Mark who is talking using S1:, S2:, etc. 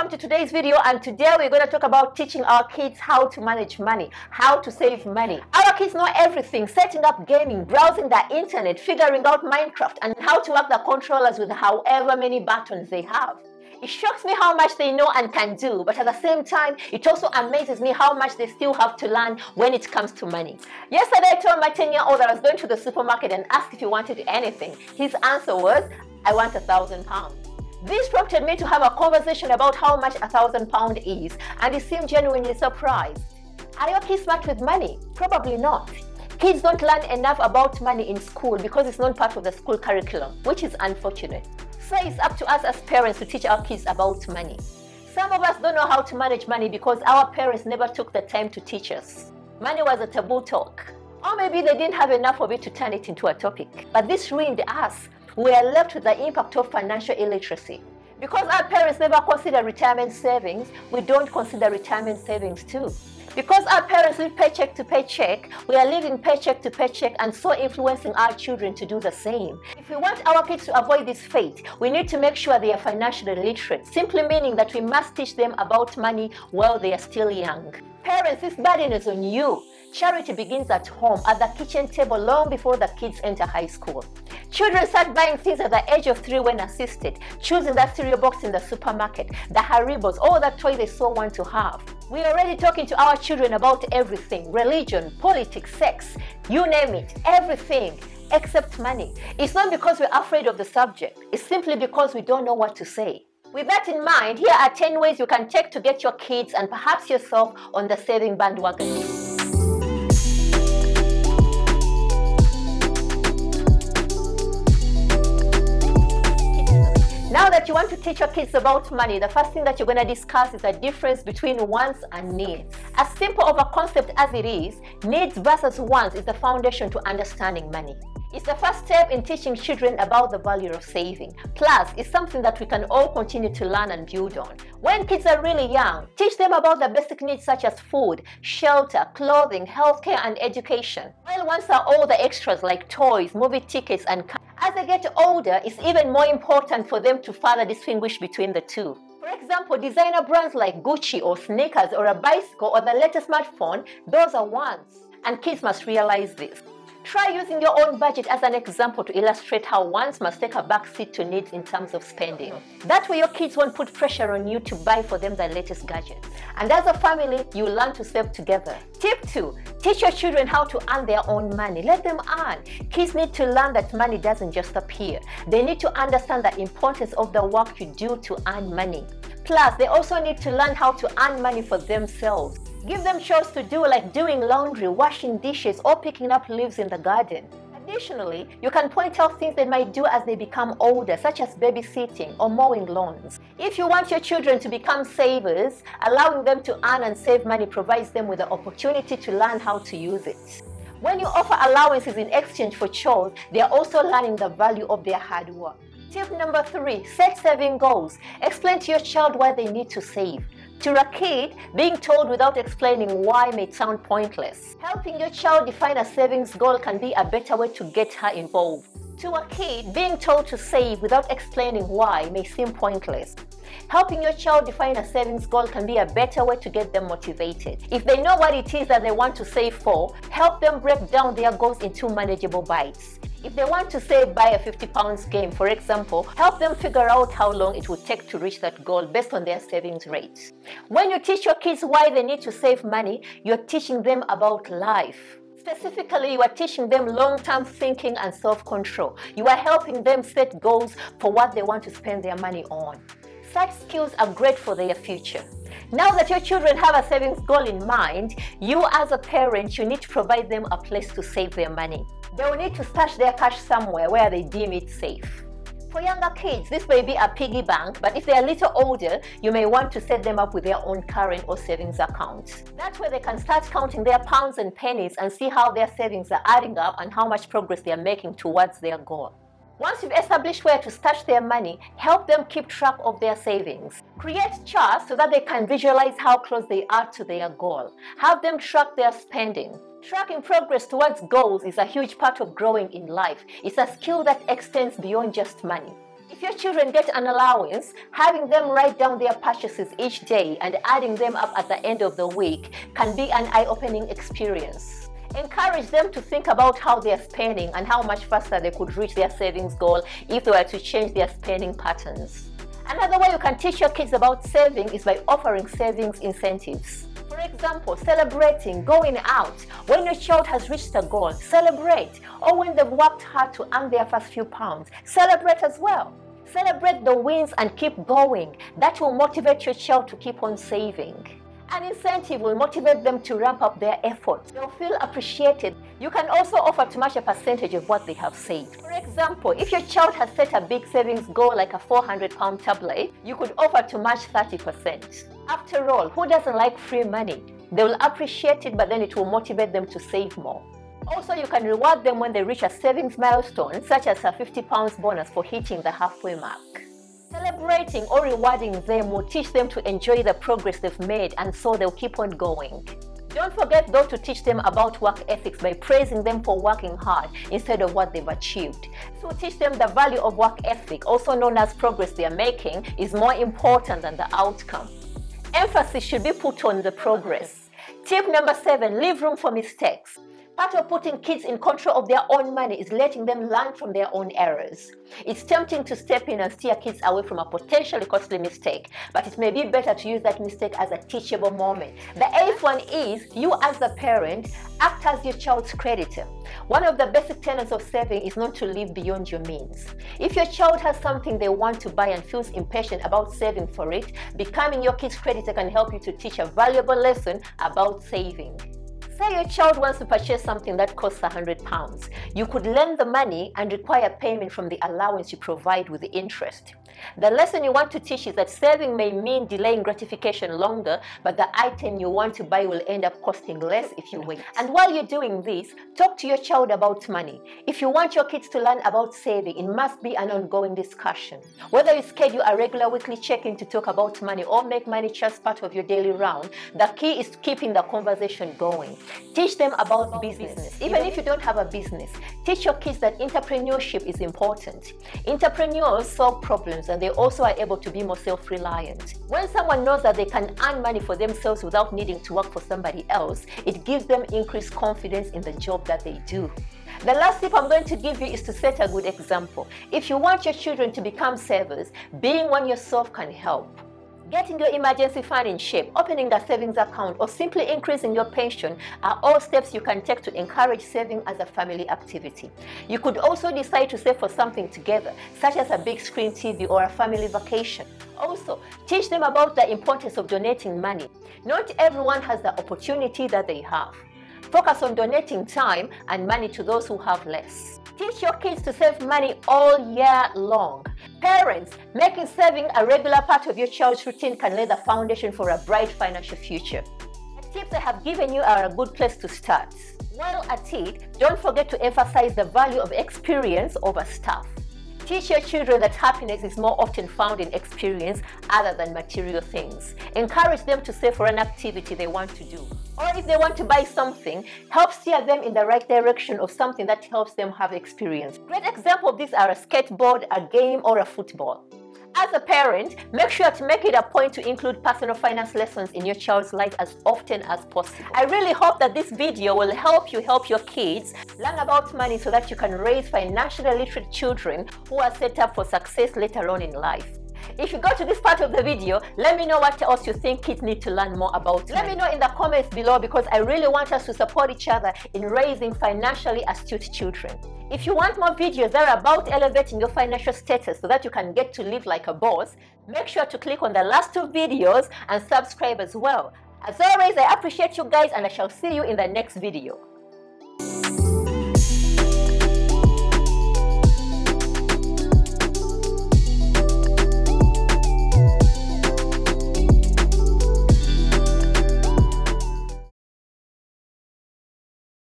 S1: welcome to today's video, and today we're going to talk about teaching our kids how to manage money, how to save money. Our kids know everything: setting up gaming, browsing the internet, figuring out Minecraft, and how to work the controllers with however many buttons they have. It shocks me how much they know and can do, but at the same time, it also amazes me how much they still have to learn when it comes to money. Yesterday, I told my 10-year-old that I was going to the supermarket and asked if he wanted anything. His answer was, "I want £1,000." This prompted me to have a conversation about how much £1,000 is, and he seemed genuinely surprised. Are your kids smart with money? Probably not. Kids don't learn enough about money in school because it's not part of the school curriculum, which is unfortunate. So it's up to us as parents to teach our kids about money. Some of us don't know how to manage money because our parents never took the time to teach us. Money was a taboo talk. Or maybe they didn't have enough of it to turn it into a topic. But this ruined us. We are left with the impact of financial illiteracy. Because our parents never consider retirement savings, we don't consider retirement savings too. Because our parents live paycheck to paycheck, we are living paycheck to paycheck and so influencing our children to do the same. If we want our kids to avoid this fate, we need to make sure they are financially literate, simply meaning that we must teach them about money while they are still young. Parents, this burden is on you. Charity begins at home, at the kitchen table, long before the kids enter high school. Children start buying things at the age of 3 when assisted, choosing that cereal box in the supermarket, the Haribos, all the toys they so want to have. We're already talking to our children about everything: religion, politics, sex, you name it, everything except money. It's not because we're afraid of the subject, it's simply because we don't know what to say. With that in mind, here are 10 ways you can take to get your kids and perhaps yourself on the saving bandwagon. Now that you want to teach your kids about money, the first thing that you're going to discuss is the difference between wants and needs. As simple of a concept as it is, needs versus wants is the foundation to understanding money. It's the first step in teaching children about the value of saving. Plus, it's something that we can all continue to learn and build on. When kids are really young, teach them about the basic needs such as food, shelter, clothing, healthcare, and education. While wants are all the extras like toys, movie tickets, and cars. As they get older, it's even more important for them to further distinguish between the two. For example, designer brands like Gucci or sneakers or a bicycle or the latest smartphone, those are wants. And kids must realize this. Try using your own budget as an example to illustrate how wants must take a backseat to needs in terms of spending. That way your kids won't put pressure on you to buy for them the latest gadgets. And as a family, you learn to save together. Tip 2. Teach your children how to earn their own money. Let them earn. Kids need to learn that money doesn't just appear. They need to understand the importance of the work you do to earn money. Plus, they also need to learn how to earn money for themselves. Give them chores to do like doing laundry, washing dishes, or picking up leaves in the garden. Additionally, you can point out things they might do as they become older, such as babysitting or mowing lawns. If you want your children to become savers, allowing them to earn and save money provides them with the opportunity to learn how to use it. When you offer allowances in exchange for chores, they are also learning the value of their hard work. Tip number 3, set saving goals. Explain to your child why they need to save. To a kid, being told without explaining why may sound pointless. Helping your child define a savings goal can be a better way to get her involved. To a kid, being told to save without explaining why may seem pointless. Helping your child define a savings goal can be a better way to get them motivated. If they know what it is that they want to save for, help them break down their goals into manageable bites. If they want to save by a £50 game, for example, help them figure out how long it would take to reach that goal based on their savings rate. When you teach your kids why they need to save money, you're teaching them about life. Specifically, you are teaching them long-term thinking and self-control. You are helping them set goals for what they want to spend their money on. Such skills are great for their future. Now that your children have a savings goal in mind, you as a parent, you need to provide them a place to save their money. They will need to stash their cash somewhere where they deem it safe. For younger kids, this may be a piggy bank, but if they are a little older, you may want to set them up with their own current or savings accounts. That way they can start counting their pounds and pennies and see how their savings are adding up and how much progress they are making towards their goal. Once you've established where to stash their money, help them keep track of their savings. Create charts so that they can visualize how close they are to their goal. Have them track their spending. Tracking progress towards goals is a huge part of growing in life. It's a skill that extends beyond just money. If your children get an allowance, having them write down their purchases each day and adding them up at the end of the week can be an eye-opening experience. Encourage them to think about how they are spending and how much faster they could reach their savings goal if they were to change their spending patterns. Another way you can teach your kids about saving is by offering savings incentives. For example, celebrating, going out. When your child has reached a goal, celebrate. Or when they've worked hard to earn their first few pounds, celebrate as well. Celebrate the wins and keep going. That will motivate your child to keep on saving. An incentive will motivate them to ramp up their efforts. They'll feel appreciated. You can also offer to match a percentage of what they have saved. For example, if your child has set a big savings goal like a £400 tablet, you could offer to match 30%. After all, who doesn't like free money? They will appreciate it, but then it will motivate them to save more. Also, you can reward them when they reach a savings milestone, such as a £50 bonus for hitting the halfway mark. Celebrating or rewarding them will teach them to enjoy the progress they've made, and so they'll keep on going. Don't forget though to teach them about work ethics by praising them for working hard instead of what they've achieved. So teach them the value of work ethic, also known as progress they are making, is more important than the outcome. Emphasis should be put on the progress. Tip number 7, leave room for mistakes. Part of putting kids in control of their own money is letting them learn from their own errors. It's tempting to step in and steer kids away from a potentially costly mistake, but it may be better to use that mistake as a teachable moment. The 8th one is, you as a parent, act as your child's creditor. One of the basic tenets of saving is not to live beyond your means. If your child has something they want to buy and feels impatient about saving for it, becoming your kid's creditor can help you to teach a valuable lesson about saving. Say your child wants to purchase something that costs £100. You could lend the money and require payment from the allowance you provide with the interest. The lesson you want to teach is that saving may mean delaying gratification longer, but the item you want to buy will end up costing less if you wait. And while you're doing this, talk to your child about money. If you want your kids to learn about saving, it must be an ongoing discussion. Whether you schedule a regular weekly check-in to talk about money or make money just part of your daily round, the key is keeping the conversation going. Teach them about business. Even if you don't have a business, teach your kids that entrepreneurship is important. Entrepreneurs solve problems, and they also are able to be more self-reliant. When someone knows that they can earn money for themselves without needing to work for somebody else, it gives them increased confidence in the job that they do. The last tip I'm going to give you is to set a good example. If you want your children to become savers, being one yourself can help. Getting your emergency fund in shape, opening a savings account, or simply increasing your pension are all steps you can take to encourage saving as a family activity. You could also decide to save for something together, such as a big screen TV or a family vacation. Also, teach them about the importance of donating money. Not everyone has the opportunity that they have. Focus on donating time and money to those who have less. Teach your kids to save money all year long. Parents, making saving a regular part of your child's routine can lay the foundation for a bright financial future. The tips I have given you are a good place to start. While at it, don't forget to emphasize the value of experience over stuff. Teach your children that happiness is more often found in experience other than material things. Encourage them to save for an activity they want to do. Or if they want to buy something, help steer them in the right direction of something that helps them have experience. Great examples of these are a skateboard, a game, or a football. As a parent, make sure to make it a point to include personal finance lessons in your child's life as often as possible. I really hope that this video will help you help your kids learn about money so that you can raise financially literate children who are set up for success later on in life. If you got to this part of the video, let me know what else you think kids need to learn more about. Let me know in the comments below, because I really want us to support each other in raising financially astute children. If you want more videos that are about elevating your financial status so that you can get to live like a boss, make sure to click on the last 2 videos and subscribe as well. As always, I appreciate you guys, and I shall see you in the next video.